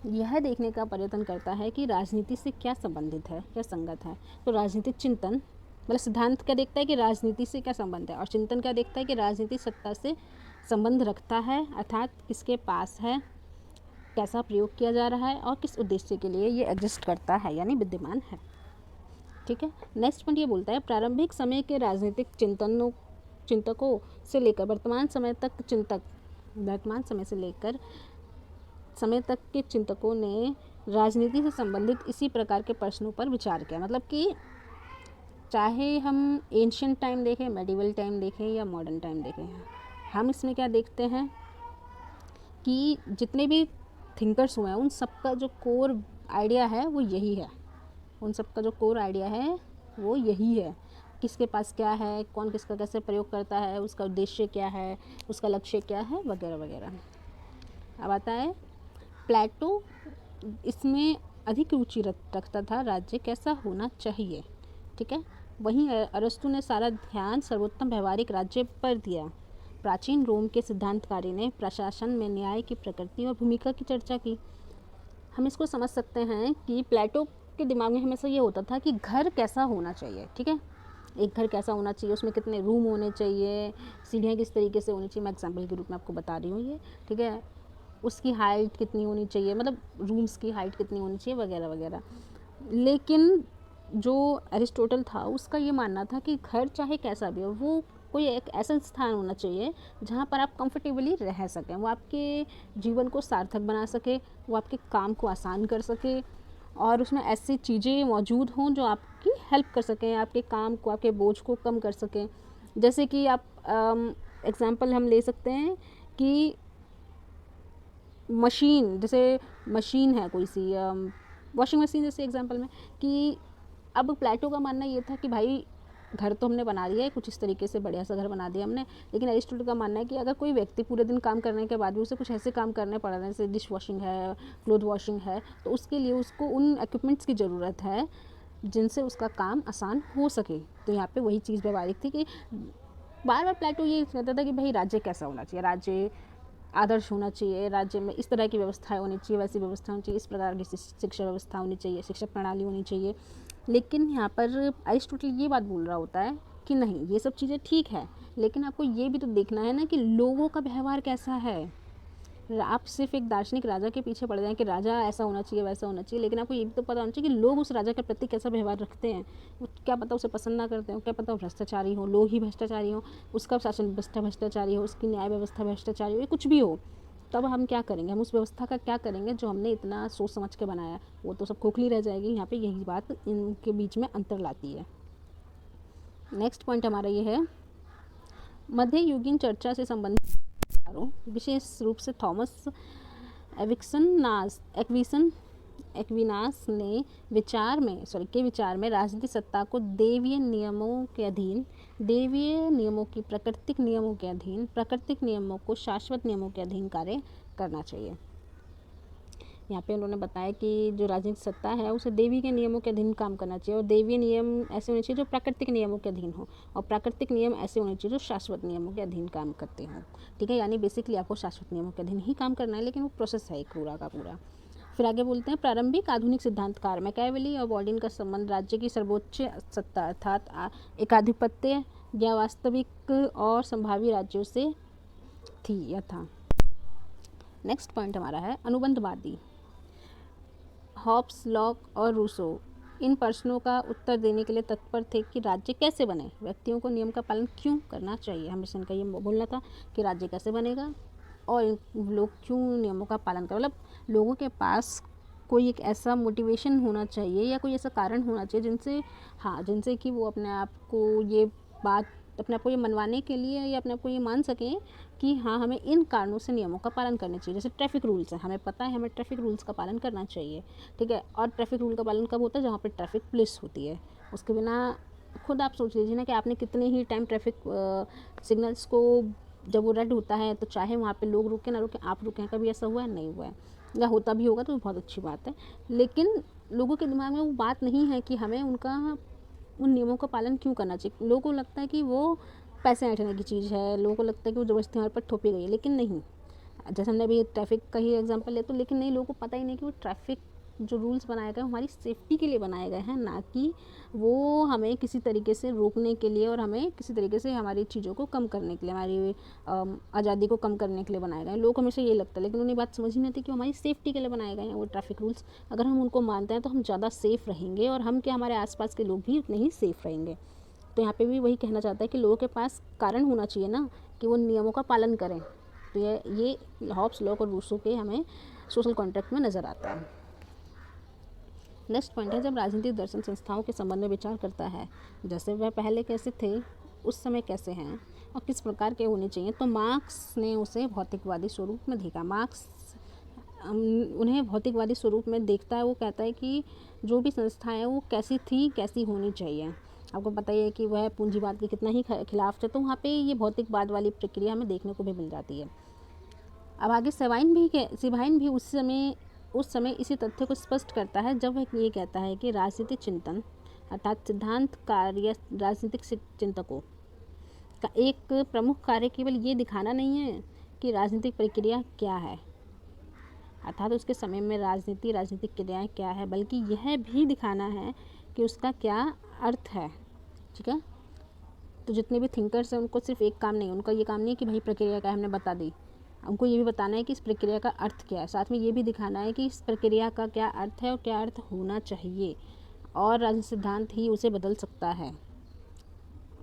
यह देखने का प्रयत्न करता है कि राजनीति से क्या संबंधित है, क्या संगत है। तो राजनीतिक चिंतन मतलब सिद्धांत क्या देखता है कि राजनीति से क्या संबंध है, और चिंतन क्या देखता है कि राजनीति सत्ता से संबंध रखता है, अर्थात किसके पास है, कैसा प्रयोग किया जा रहा है और किस उद्देश्य के लिए ये एग्जिस्ट करता है, यानी विद्यमान है। ठीक है, नेक्स्ट पॉइंट ये बोलता है प्रारंभिक समय के राजनीतिक चिंतकों से लेकर वर्तमान समय तक के चिंतकों ने राजनीति से संबंधित इसी प्रकार के प्रश्नों पर विचार किया। मतलब कि चाहे हम एंशिएंट टाइम देखें, मेडिवल टाइम देखें या मॉडर्न टाइम देखें, हम इसमें क्या देखते हैं कि जितने भी थिंकर्स हुए हैं उन सबका जो कोर आइडिया है वो यही है। किसके पास क्या है, कौन किसका कैसे प्रयोग करता है, उसका उद्देश्य क्या है, उसका लक्ष्य क्या है, वगैरह वगैरह। अब आता है प्लेटो इसमें अधिक रुचि रखता था राज्य कैसा होना चाहिए। ठीक है, वहीं अरस्तु ने सारा ध्यान सर्वोत्तम व्यवहारिक राज्य पर दिया। प्राचीन रोम के सिद्धांतकारी ने प्रशासन में न्याय की प्रकृति और भूमिका की चर्चा की। हम इसको समझ सकते हैं कि प्लेटो के दिमाग में हमेशा ये होता था कि घर कैसा होना चाहिए। ठीक है, एक घर कैसा होना चाहिए, उसमें कितने रूम होने चाहिए, सीढ़ियाँ किस तरीके से होनी चाहिए, मैं एग्जाम्पल के रूप में आपको बता रही हूँ ये। ठीक है, उसकी हाइट कितनी होनी चाहिए, मतलब रूम्स की हाइट कितनी होनी चाहिए, वगैरह वगैरह। लेकिन जो अरिस्टोटल था उसका ये मानना था कि घर चाहे कैसा भी हो, वो कोई एक ऐसा स्थान होना चाहिए जहाँ पर आप कंफर्टेबली रह सकें, वो आपके जीवन को सार्थक बना सके, वो आपके काम को आसान कर सके, और उसमें ऐसी चीज़ें मौजूद हों जो आपकी हेल्प कर सकें, आपके काम को, आपके बोझ को कम कर सकें। जैसे कि आप एग्जांपल हम ले सकते हैं कि मशीन है कोई सी, वॉशिंग मशीन जैसे एग्जांपल में, कि अब प्लेटो का मानना ये था कि भाई घर तो हमने बना दिया है, कुछ इस तरीके से बढ़िया सा घर बना दिया हमने, लेकिन अरिस्टोटल का मानना है कि अगर कोई व्यक्ति पूरे दिन काम करने के बाद भी उसे कुछ ऐसे काम करने पड़ रहे हैं जैसे डिश वॉशिंग है, क्लोथ वॉशिंग है, तो उसके लिए उसको उन इक्विपमेंट्स की ज़रूरत है जिनसे उसका काम आसान हो सके। तो यहाँ पे वही चीज़ व्यवहारिक थी कि बार बार प्लेटो ये कहता था कि भाई राज्य कैसा होना चाहिए, राज्य आदर्श होना चाहिए, राज्य में इस तरह की व्यवस्थाएं होनी चाहिए, वैसी व्यवस्था होनी चाहिए, इस प्रकार की शिक्षा व्यवस्था होनी चाहिए, शिक्षा प्रणाली होनी चाहिए। लेकिन यहाँ पर अरिस्टोटल ये बात बोल रहा होता है कि नहीं, ये सब चीज़ें ठीक है, लेकिन आपको ये भी तो देखना है ना कि लोगों का व्यवहार कैसा है। आप सिर्फ एक दार्शनिक राजा के पीछे पड़ जाएं कि राजा ऐसा होना चाहिए वैसा होना चाहिए, लेकिन आपको ये भी तो पता होना चाहिए कि लोग उस राजा के प्रति कैसा व्यवहार रखते हैं। क्या पता उसे पसंद ना करते हो, क्या पता वो भ्रष्टाचारी हो, लोग ही भ्रष्टाचारी हो, उसका शासन व्यवस्था भ्रष्टाचारी हो, उसकी न्याय व्यवस्था भ्रष्टाचारी हो, ये कुछ भी हो, तब हम क्या करेंगे, हम उस व्यवस्था का क्या करेंगे जो हमने इतना सोच समझ के बनाया, वो तो सब खोखली रह जाएगी। यहाँ पे यही बात इनके बीच में अंतर लाती है। नेक्स्ट पॉइंट हमारा ये है, मध्ययुगीन चर्चा से संबंधित विशेष रूप से थॉमस एक्विनास ने विचार में राजनीतिक सत्ता को दैवीय नियमों की प्राकृतिक नियमों के अधीन, प्राकृतिक नियमों को शाश्वत नियमों के अधीन कार्य करना चाहिए। यहाँ पे उन्होंने बताया कि जो राजनीतिक सत्ता है उसे देवी के नियमों के अधीन काम करना चाहिए, और देवीय नियम ऐसे होने चाहिए जो प्राकृतिक नियमों के अधीन हो, और प्राकृतिक नियम ऐसे होने चाहिए जो शाश्वत नियमों के अधीन काम करते हों। ठीक है, यानी बेसिकली आपको शाश्वत नियमों के अधीन ही काम करना है, लेकिन वो प्रोसेस है एक पूरा का पूरा। फिर आगे बोलते हैं, प्रारंभिक आधुनिक सिद्धांतकार मैकियावेली और बॉर्डिन का संबंध राज्य की सर्वोच्च सत्ता अर्थात एकाधिपत्य या वास्तविक और संभावी राज्यों से थी या था। नेक्स्ट पॉइंट हमारा है, अनुबंधवादी। हॉब्स, लॉक और रूसो इन प्रश्नों का उत्तर देने के लिए तत्पर थे कि राज्य कैसे बने, व्यक्तियों को नियम का पालन क्यों करना चाहिए। हमेशा इनका ये बोलना था कि राज्य कैसे बनेगा और लोग क्यों नियमों का पालन करें, मतलब लोगों के पास कोई एक ऐसा मोटिवेशन होना चाहिए या कोई ऐसा कारण होना चाहिए जिनसे कि वो अपने आप को ये मनवाने के लिए या अपने आप को ये मान सकें कि हाँ, हमें इन कारणों से नियमों का पालन करना चाहिए। जैसे ट्रैफिक रूल्स है, हमें पता है हमें ट्रैफिक रूल्स का पालन करना चाहिए, ठीक है। और ट्रैफिक रूल का पालन कब होता है, जहाँ पर ट्रैफिक पुलिस होती है। उसके बिना खुद आप सोच लीजिए ना कि आपने कितने ही टाइम ट्रैफिक सिग्नल्स को, जब वो रेड होता है तो चाहे वहाँ पे लोग रुके ना रुके, आप रुके, कभी ऐसा हुआ है? नहीं हुआ है, या होता भी होगा तो बहुत अच्छी बात है। लेकिन लोगों के दिमाग में वो बात नहीं है कि हमें उन नियमों का पालन क्यों करना चाहिए। लोगों को लगता है कि वो पैसे ऐंठने की चीज़ है, लोगों को लगता है कि वो ज़बरदस्ती हमारे पर थोपी गई है, लेकिन नहीं। जैसे हमने अभी ट्रैफिक का ही एग्जांपल ले तो, लेकिन नहीं, लोगों को पता ही नहीं कि वो ट्रैफिक जो रूल्स बनाए गए हमारी सेफ्टी के लिए बनाए गए हैं, ना कि वो हमें किसी तरीके से रोकने के लिए और हमें किसी तरीके से हमारी चीज़ों को कम करने के लिए, हमारी आज़ादी को कम करने के लिए बनाए गए हैं। लोग हमेशा ये लगता है, लेकिन उन्हें बात समझ ही नहीं आती कि हमारी सेफ्टी के लिए बनाए गए हैं वो ट्रैफिक रूल्स। अगर हम उनको मानते हैं तो हम ज़्यादा सेफ़ रहेंगे, और हम क्या, हमारे आसपास के लोग भी उतने ही सेफ़ रहेंगे। तो यहाँ पे भी वही कहना चाहता है कि लोगों के पास कारण होना चाहिए ना कि वो नियमों का पालन करें। तो ये हॉब्स, लॉक और रूसो के हमें सोशल कॉन्ट्रैक्ट में नज़र आता है। नेक्स्ट पॉइंट है, जब राजनीतिक दर्शन संस्थाओं के संबंध में विचार करता है, जैसे वह पहले कैसे थे, उस समय कैसे हैं और किस प्रकार के होने चाहिए, तो मार्क्स ने उसे भौतिकवादी स्वरूप में देखा। मार्क्स उन्हें भौतिकवादी स्वरूप में देखता है। वो कहता है कि जो भी संस्थाएं हैं वो कैसी थी, कैसी होनी चाहिए। आपको पता ही है कि वह पूंजीवाद के कितना ही खिलाफ थे, तो वहाँ पे ये भौतिकवाद वाली प्रक्रिया हमें देखने को भी मिल जाती है। अब आगे सिवाइन भी उस समय इसी तथ्य को स्पष्ट करता है जब वह ये कहता है कि राजनीतिक चिंतन अर्थात सिद्धांत कार्य राजनीतिक चिंतकों का एक प्रमुख कार्य केवल ये दिखाना नहीं है कि राजनीतिक प्रक्रिया क्या है, अर्थात उसके समय में राजनीतिक क्रियाएं क्या है, बल्कि यह भी दिखाना है कि उसका क्या अर्थ है। ठीक है, तो जितने भी थिंकर्स हैं उनको सिर्फ एक काम नहीं है, उनका ये काम नहीं है कि भाई प्रक्रिया क्या है हमने बता दी, उनको ये भी बताना है कि इस प्रक्रिया का अर्थ क्या है, साथ में ये भी दिखाना है कि इस प्रक्रिया का क्या अर्थ है और क्या अर्थ होना चाहिए, और राजनीतिक सिद्धांत ही उसे बदल सकता है।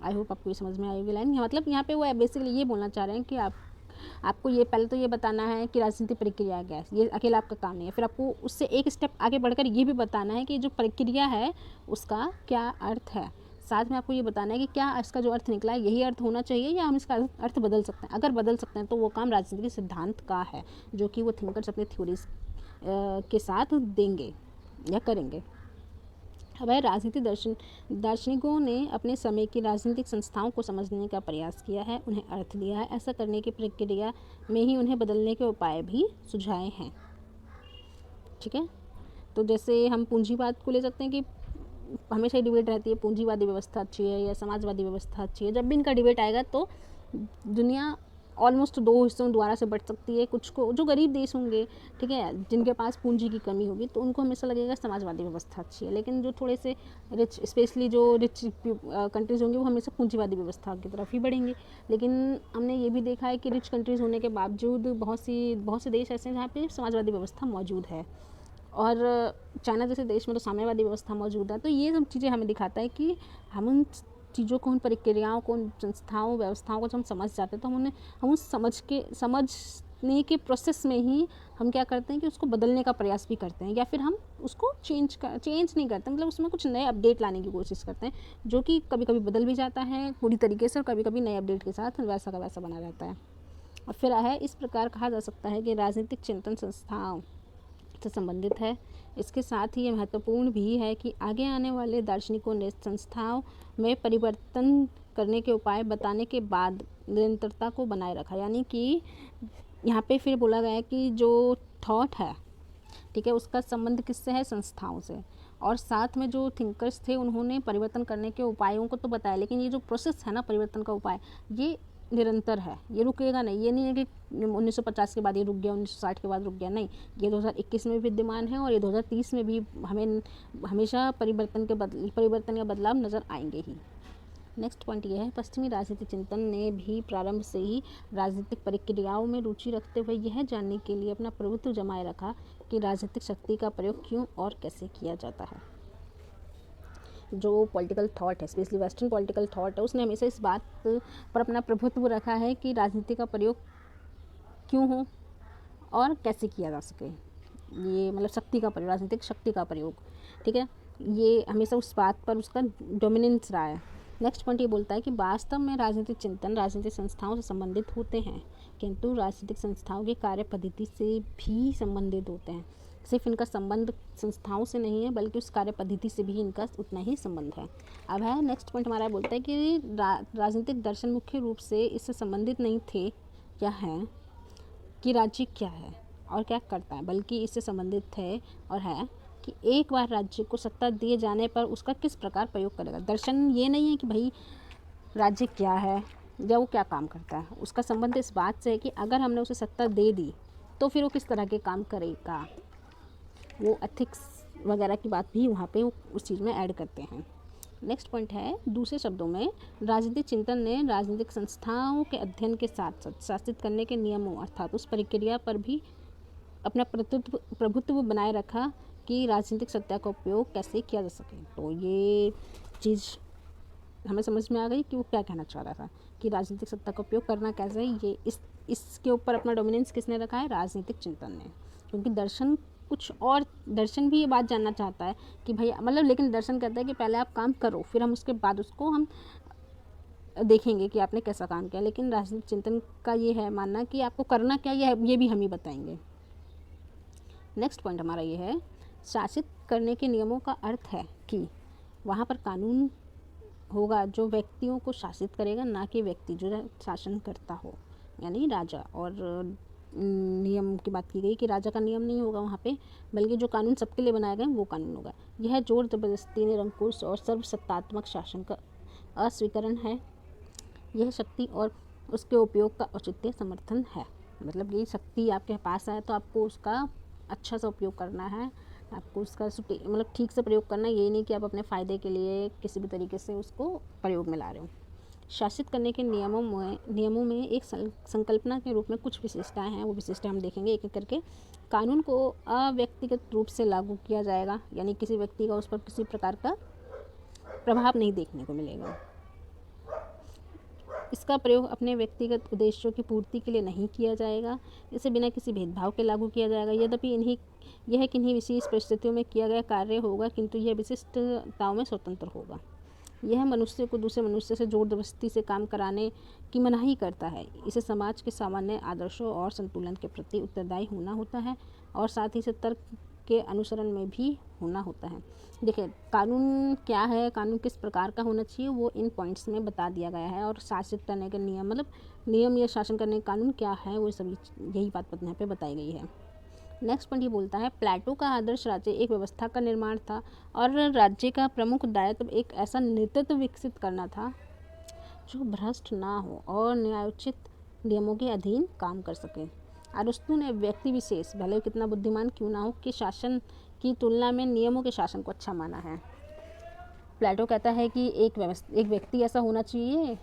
आई होप आपको ये समझ में आई होगी लाइन। मतलब यहाँ पे वो बेसिकली ये बोलना चाह रहे हैं कि आपको ये पहले तो ये बताना है कि राजनीतिक प्रक्रिया क्या है, ये अकेला आपका काम नहीं है। फिर आपको उससे एक स्टेप आगे बढ़कर ये भी बताना है कि जो प्रक्रिया है उसका क्या अर्थ है। साथ में आपको ये बताना है कि क्या इसका जो अर्थ निकला है यही अर्थ होना चाहिए या हम इसका अर्थ बदल सकते हैं। अगर बदल सकते हैं तो वो काम राजनीतिक सिद्धांत का है, जो कि वो थिंकर्स अपने थ्योरीज के साथ देंगे या करेंगे। वह राजनीतिक दार्शनिकों ने अपने समय की राजनीतिक संस्थाओं को समझने का प्रयास किया है, उन्हें अर्थ दिया है। ऐसा करने की प्रक्रिया में ही उन्हें बदलने के उपाय भी सुझाए हैं। ठीक है, तो जैसे हम पूंजीवाद को ले सकते हैं कि हमेशा ही डिबेट रहती है पूंजीवादी व्यवस्था अच्छी है या समाजवादी व्यवस्था अच्छी है। जब भी इनका डिबेट आएगा तो दुनिया ऑलमोस्ट 2 हिस्सों में दोबारा से बँट सकती है। कुछ को जो गरीब देश होंगे, ठीक है, जिनके पास पूंजी की कमी होगी, तो उनको हमेशा लगेगा समाजवादी व्यवस्था अच्छी है। लेकिन जो थोड़े से रिच, स्पेशली जो रिच कंट्रीज़ होंगे, वो हमेशा पूंजीवादी व्यवस्था की तरफ ही बढ़ेंगे। लेकिन हमने ये भी देखा है कि रिच कंट्रीज़ होने के बावजूद बहुत से देश ऐसे हैं जहाँ पे समाजवादी व्यवस्था मौजूद है, और चाइना जैसे देश में तो साम्यवादी व्यवस्था मौजूद है। तो ये सब चीज़ें हमें दिखाता है कि हम उन चीज़ों को, उन प्रक्रियाओं को, उन संस्थाओं व्यवस्थाओं को जब हम समझ जाते हैं, तो हम उस समझने के प्रोसेस में ही हम क्या करते हैं कि उसको बदलने का प्रयास भी करते हैं, या फिर हम उसको चेंज नहीं करते, मतलब उसमें कुछ नए अपडेट लाने की कोशिश करते हैं, जो कि कभी कभी बदल भी जाता है पूरी तरीके से, और कभी कभी नए अपडेट के साथ वैसा का वैसा बना रहता है। और फिर है, इस प्रकार कहा जा सकता है कि राजनीतिक चिंतन संस्थाओं से संबंधित है। इसके साथ ही ये महत्वपूर्ण भी है कि आगे आने वाले दार्शनिकों ने संस्थाओं में परिवर्तन करने के उपाय बताने के बाद निरंतरता को बनाए रखा। यानी कि यहाँ पे फिर बोला गया है कि जो थॉट है, ठीक है, उसका संबंध किससे है? संस्थाओं से। और साथ में जो थिंकर्स थे, उन्होंने परिवर्तन करने के उपायों को तो बताया, लेकिन ये जो प्रोसेस है ना परिवर्तन का उपाय, ये निरंतर है, ये रुकेगा नहीं। ये नहीं है कि 1950 के बाद ये रुक गया, 1960 के बाद रुक गया, नहीं, ये 2021 में भी विद्यमान है, और ये 2030 में भी हमें हमेशा परिवर्तन या बदलाव नज़र आएंगे ही। नेक्स्ट पॉइंट ये है, पश्चिमी राजनीतिक चिंतन ने भी प्रारंभ से ही राजनीतिक प्रक्रियाओं में रुचि रखते हुए यह जानने के लिए अपना प्रभुत्व जमाए रखा कि राजनीतिक शक्ति का प्रयोग क्यों और कैसे किया जाता है। जो पॉलिटिकल थॉट है, स्पेशली वेस्टर्न पॉलिटिकल थॉट है, उसने हमेशा इस बात पर अपना प्रभुत्व रखा है कि राजनीति का प्रयोग क्यों हो और कैसे किया जा सके। ये मतलब शक्ति का प्रयोग, राजनीतिक शक्ति का प्रयोग, ठीक है, ये हमेशा उस बात पर उसका डोमिनेंस रहा है। नेक्स्ट पॉइंट ये बोलता है कि वास्तव में राजनीतिक चिंतन राजनीतिक संस्थाओं से संबंधित होते हैं, किंतु राजनीतिक संस्थाओं की कार्य पद्धति से भी संबंधित होते हैं। सिर्फ इनका संबंध संस्थाओं से नहीं है, बल्कि उस कार्य पद्धति से भी इनका उतना ही संबंध है। अब है नेक्स्ट पॉइंट हमारा बोलता है कि राजनीतिक दर्शन मुख्य रूप से इससे संबंधित नहीं थे क्या है कि राज्य क्या है और क्या करता है, बल्कि इससे संबंधित थे और है कि एक बार राज्य को सत्ता दिए जाने पर उसका किस प्रकार प्रयोग करेगा। दर्शन ये नहीं है कि भाई राज्य क्या है या वो क्या काम करता है, उसका संबंध इस बात से है कि अगर हमने उसे सत्ता दे दी तो फिर वो किस तरह के काम करेगा। वो एथिक्स वगैरह की बात भी वहाँ पे उस चीज़ में ऐड करते हैं। नेक्स्ट पॉइंट है, दूसरे शब्दों में राजनीतिक चिंतन ने राजनीतिक संस्थाओं के अध्ययन के साथ साथ शासित करने के नियमों अर्थात उस प्रक्रिया पर भी अपना प्रभुत्व बनाए रखा कि राजनीतिक सत्ता का उपयोग कैसे किया जा सके। तो ये चीज़ हमें समझ में आ गई कि वो क्या कहना चाह रहा था कि राजनीतिक सत्ता का उपयोग करना कैसे है। ये इसके ऊपर अपना डोमिनेंस किसने रखा है? राजनीतिक चिंतन ने। क्योंकि दर्शन कुछ और, दर्शन भी ये बात जानना चाहता है कि भाई मतलब, लेकिन दर्शन कहता है कि पहले आप काम करो, फिर हम उसके बाद उसको हम देखेंगे कि आपने कैसा काम किया। लेकिन राजनीतिक चिंतन का ये है मानना कि आपको करना क्या ये भी हम ही बताएंगे। नेक्स्ट पॉइंट हमारा ये है, शासित करने के नियमों का अर्थ है कि वहाँ पर कानून होगा जो व्यक्तियों को शासित करेगा, ना कि व्यक्ति जो शासन करता हो, यानी राजा। और नियम की बात की गई कि राजा का नियम नहीं होगा वहाँ पे, बल्कि जो कानून सबके लिए बनाए गए वो कानून होगा। यह जोर जबरदस्ती, निरंकुश और सर्वसत्तात्मक शासन का अस्वीकरण है। यह शक्ति और उसके उपयोग का औचित्य समर्थन है। मतलब ये शक्ति आपके पास है तो आपको उसका अच्छा सा उपयोग करना है, आपको उसका मतलब ठीक से प्रयोग करना है। ये नहीं कि आप अपने फ़ायदे के लिए किसी भी तरीके से उसको प्रयोग में ला रहे हो। शासित करने के नियमों में एक संकल्पना के रूप में कुछ विशेषताएं हैं, वो विशेषताएं हम देखेंगे एक एक करके। कानून को अव्यक्तिगत रूप से लागू किया जाएगा, यानी किसी व्यक्ति का उस पर किसी प्रकार का प्रभाव नहीं देखने को मिलेगा। इसका प्रयोग अपने व्यक्तिगत उद्देश्यों की पूर्ति के लिए नहीं किया जाएगा, इसे बिना किसी भेदभाव के लागू किया जाएगा। यद्यपि यह किन्हीं विशेष परिस्थितियों में किया गया कार्य होगा, किंतु यह विशिष्टताओं में स्वतंत्र होगा। यह मनुष्य को दूसरे मनुष्य से जोर जबरदस्ती से काम कराने की मनाही करता है। इसे समाज के सामान्य आदर्शों और संतुलन के प्रति उत्तरदायी होना होता है, और साथ ही से तर्क के अनुसरण में भी होना होता है। देखिए कानून क्या है, कानून किस प्रकार का होना चाहिए, वो इन पॉइंट्स में बता दिया गया है। और शासित करने के नियम, मतलब नियम या शासन करने के कानून क्या है, वो सभी यही बात यहाँ पे बताई गई है। नेक्स्ट पॉइंट ये बोलता है, प्लेटो का आदर्श राज्य एक व्यवस्था का निर्माण था, और राज्य का प्रमुख दायित्व एक ऐसा नेतृत्व विकसित करना था जो भ्रष्ट ना हो और न्यायोचित नियमों के अधीन काम कर सके। अरस्तु ने व्यक्ति विशेष, भले वो कितना बुद्धिमान क्यों ना हो, के शासन की तुलना में नियमों के शासन को अच्छा माना है। प्लेटो कहता है कि एक व्यक्ति ऐसा होना चाहिए,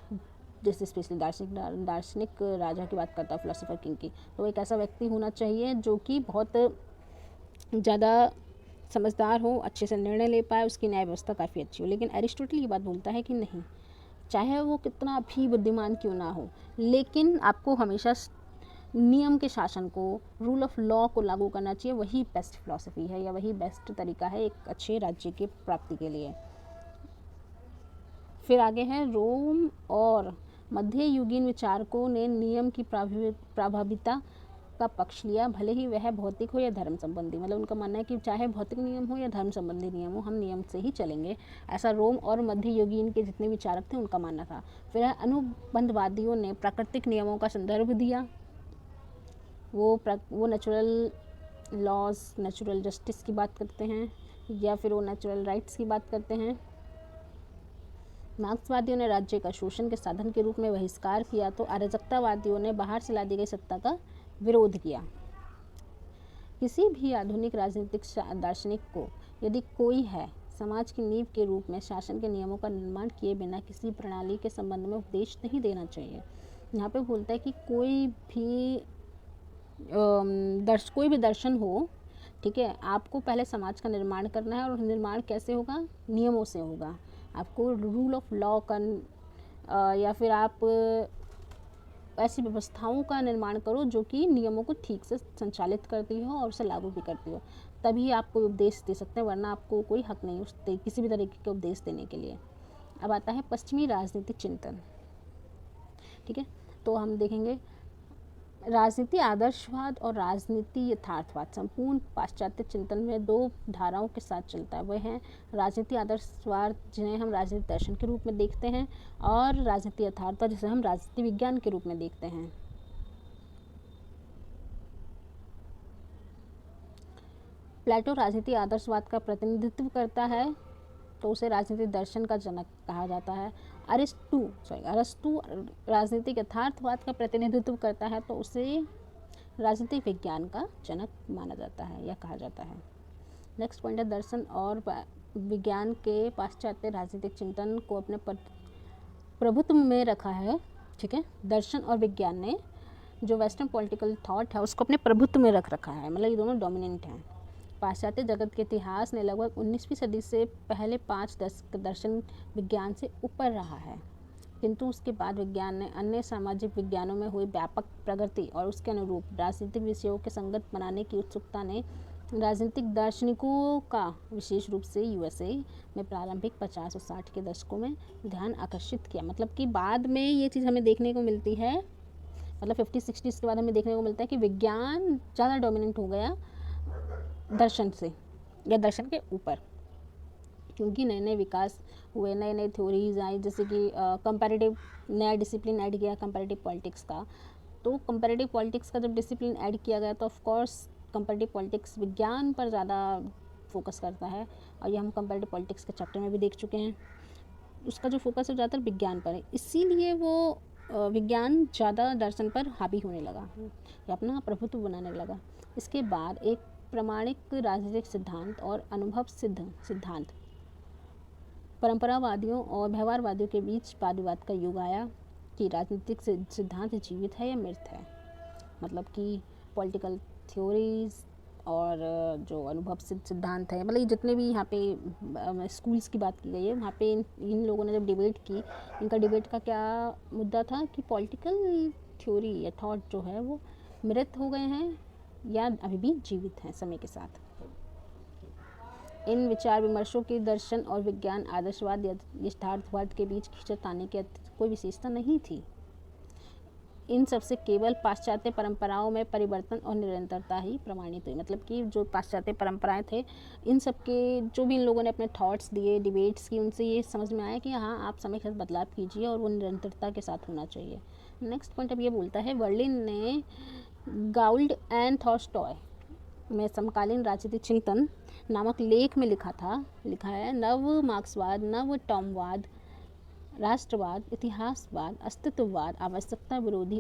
जैसे स्पेशली दार्शनिक राजा की बात करता है, फिलोसोफर किंग की, तो एक ऐसा व्यक्ति होना चाहिए जो कि बहुत ज़्यादा समझदार हो, अच्छे से निर्णय ले पाए, उसकी न्याय व्यवस्था काफ़ी अच्छी हो। लेकिन एरिस्टोटल ये बात बोलता है कि नहीं, चाहे वो कितना भी बुद्धिमान क्यों ना हो, लेकिन आपको हमेशा नियम के शासन को, रूल ऑफ लॉ को लागू करना चाहिए। वही बेस्ट फिलॉसफी है या वही बेस्ट तरीका है एक अच्छे राज्य की प्राप्ति के लिए। फिर आगे है, रोम और मध्य युगीन विचारकों ने नियम की प्रभाविता का पक्ष लिया, भले ही वह भौतिक हो या धर्म संबंधी। मतलब उनका मानना है कि चाहे भौतिक नियम हो या धर्म संबंधी नियम हो, हम नियम से ही चलेंगे। ऐसा रोम और मध्य युगीन के जितने विचारक थे उनका मानना था। फिर अनुबंधवादियों ने प्राकृतिक नियमों का संदर्भ दिया। वो नेचुरल लॉज, नेचुरल जस्टिस की बात करते हैं, या फिर वो नेचुरल राइट्स की बात करते हैं। मार्क्सवादियों ने राज्य का शोषण के साधन के रूप में बहिष्कार किया, तो अराजकतावादियों ने बाहर से ला दी गई सत्ता का विरोध किया। किसी भी आधुनिक राजनीतिक दार्शनिक को यदि कोई है समाज की नींव के रूप में शासन के नियमों का निर्माण किए बिना किसी प्रणाली के संबंध में उपदेश नहीं देना चाहिए। यहाँ पे बोलता है कि कोई भी दर्शन हो, ठीक है, आपको पहले समाज का निर्माण करना है, और निर्माण कैसे होगा? नियमों से होगा। आपको रूल ऑफ लॉ का या फिर आप ऐसी व्यवस्थाओं का निर्माण करो जो कि नियमों को ठीक से संचालित करती हो और उसे लागू भी करती हो, तभी आप कोई उपदेश दे सकते हैं, वरना आपको कोई हक नहीं उस किसी भी तरीके के उपदेश देने के लिए। अब आता है पश्चिमी राजनीतिक चिंतन, ठीक है। तो हम देखेंगे राजनीति आदर्शवाद और राजनीति यथार्थवाद संपूर्ण पाश्चात्य चिंतन में दो धाराओं के साथ चलता है। वह है राजनीति आदर्शवाद, जिन्हें हम राजनीति दर्शन के रूप में देखते हैं, और राजनीति यथार्थवाद, जिसे हम राजनीति विज्ञान के रूप में देखते हैं। प्लेटो राजनीति आदर्शवाद का प्रतिनिधित्व करता है, तो उसे राजनीतिक दर्शन का जनक कहा जाता है। अरस्तु राजनीतिक यथार्थवाद का प्रतिनिधित्व करता है, तो उसे राजनीतिक विज्ञान का जनक माना जाता है या कहा जाता है। नेक्स्ट पॉइंट है, दर्शन और विज्ञान के पाश्चात्य राजनीतिक चिंतन को अपने प्रभुत्व में रखा है, ठीक है। दर्शन और विज्ञान ने जो वेस्टर्न पॉलिटिकल थॉट है उसको अपने प्रभुत्व में रख रखा है, मतलब ये दोनों डोमिनेंट हैं। पाश्चात्य जगत के इतिहास ने लगभग 19वीं सदी से पहले 5 दशक दर्शन विज्ञान से ऊपर रहा है, किंतु उसके बाद विज्ञान ने अन्य सामाजिक विज्ञानों में हुई व्यापक प्रगति और उसके अनुरूप राजनीतिक विषयों के संगत बनाने की उत्सुकता ने राजनीतिक दार्शनिकों का विशेष रूप से यूएसए में प्रारंभिक 50 और 60 के दशकों में ध्यान आकर्षित किया। मतलब कि बाद में ये चीज़ हमें देखने को मिलती है, मतलब 50-60 के बाद हमें देखने को मिलता है कि विज्ञान ज़्यादा डोमिनेंट हो गया दर्शन से या दर्शन के ऊपर, क्योंकि नए नए विकास हुए, नए नए थ्योरीज आई, जैसे कि कंपैरेटिव नया डिसिप्लिन ऐड किया कंपैरेटिव पॉलिटिक्स का। तो कंपैरेटिव पॉलिटिक्स का जब डिसिप्लिन ऐड किया गया तो ऑफ कोर्स कंपैरेटिव पॉलिटिक्स विज्ञान पर ज़्यादा फोकस करता है, और ये हम कंपैरेटिव पॉलिटिक्स के चैप्टर में भी देख चुके हैं। उसका जो फोकस है ज़्यादातर विज्ञान पर है, इसीलिए वो विज्ञान ज़्यादा दर्शन पर हावी होने लगा या अपना प्रभुत्व बनाने लगा। इसके बाद एक प्रमाणिक राजनीतिक सिद्धांत और अनुभव सिद्ध सिद्धांत, परंपरावादियों और व्यवहारवादियों के बीच वाद विवाद का युग आया कि राजनीतिक सिद्धांत जीवित है या मृत है। मतलब कि पॉलिटिकल थ्योरीज और जो अनुभव सिद्धांत है, मतलब ये जितने भी यहाँ पे स्कूल्स की बात की गई है, वहाँ पे इन लोगों ने जब डिबेट की, इनका डिबेट का क्या मुद्दा था कि पॉलिटिकल थ्योरी या थॉट जो है वो मृत हो गए हैं या अभी भी जीवित हैं समय के साथ। इन विचार विमर्शों की दर्शन और विज्ञान, आदर्शवाद या यथार्थवाद के बीच खींचताने की कोई विशेषता नहीं थी। इन सबसे केवल पाश्चात्य परंपराओं में परिवर्तन और निरंतरता ही प्रमाणित हुई। मतलब कि जो पाश्चात्य परंपराएं थे, इन सब के जो भी इन लोगों ने अपने थॉट्स दिए, डिबेट्स की, उनसे ये समझ में आया कि हाँ, आप समय के साथ बदलाव कीजिए और वो निरंतरता के साथ होना चाहिए। नेक्स्ट पॉइंट अब ये बोलता है, बर्लिन ने गाउल्ड एंड थॉल्स्टॉय में समकालीन राजनीतिक चिंतन नामक लेख में लिखा है, नव मार्क्सवाद, नव टॉमवाद राष्ट्रवाद, इतिहासवाद, अस्तित्ववाद, आवश्यकता विरोधी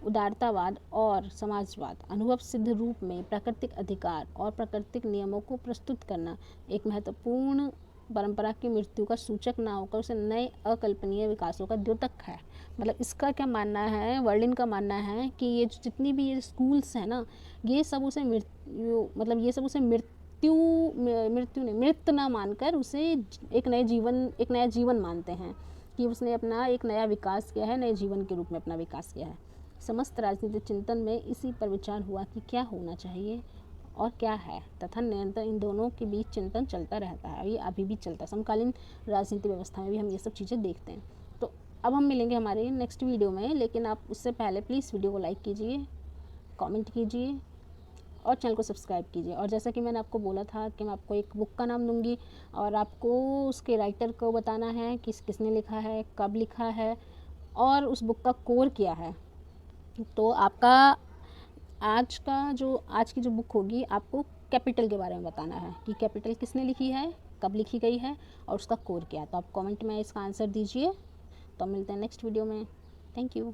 उदारतावाद और समाजवाद अनुभव सिद्ध रूप में प्राकृतिक अधिकार और प्राकृतिक नियमों को प्रस्तुत करना एक महत्वपूर्ण परंपरा की मृत्यु का सूचक ना होकर उसे नए अकल्पनीय विकासों का द्योतक है। मतलब इसका क्या मानना है, वर्लिन का मानना है कि ये जितनी भी ये स्कूल्स हैं ना, ये सब उसे ये सब उसे मृत्यु नहीं, मृत ना मानकर उसे एक नया जीवन मानते हैं कि उसने अपना एक नया विकास किया है, नए जीवन के रूप में अपना विकास किया है। समस्त राजनीतिक चिंतन में इसी पर विचार हुआ कि क्या होना चाहिए और क्या है, तथा निरंतर इन दोनों के बीच चिंतन चलता रहता है। ये अभी भी चलता है, समकालीन राजनीतिक व्यवस्था में भी हम ये सब चीज़ें देखते हैं। तो अब हम मिलेंगे हमारे नेक्स्ट वीडियो में, लेकिन आप उससे पहले प्लीज़ वीडियो को लाइक कीजिए, कमेंट कीजिए और चैनल को सब्सक्राइब कीजिए। और जैसा कि मैंने आपको बोला था कि मैं आपको एक बुक का नाम दूंगी और आपको उसके राइटर को बताना है कि किसने लिखा है, कब लिखा है और उस बुक का कोर क्या है। तो आपका आज की जो बुक होगी, आपको कैपिटल के बारे में बताना है कि कैपिटल किसने लिखी है, कब लिखी गई है और उसका कोर क्या है। तो आप कमेंट में इसका आंसर दीजिए। तो मिलते हैं नेक्स्ट वीडियो में। Thank you.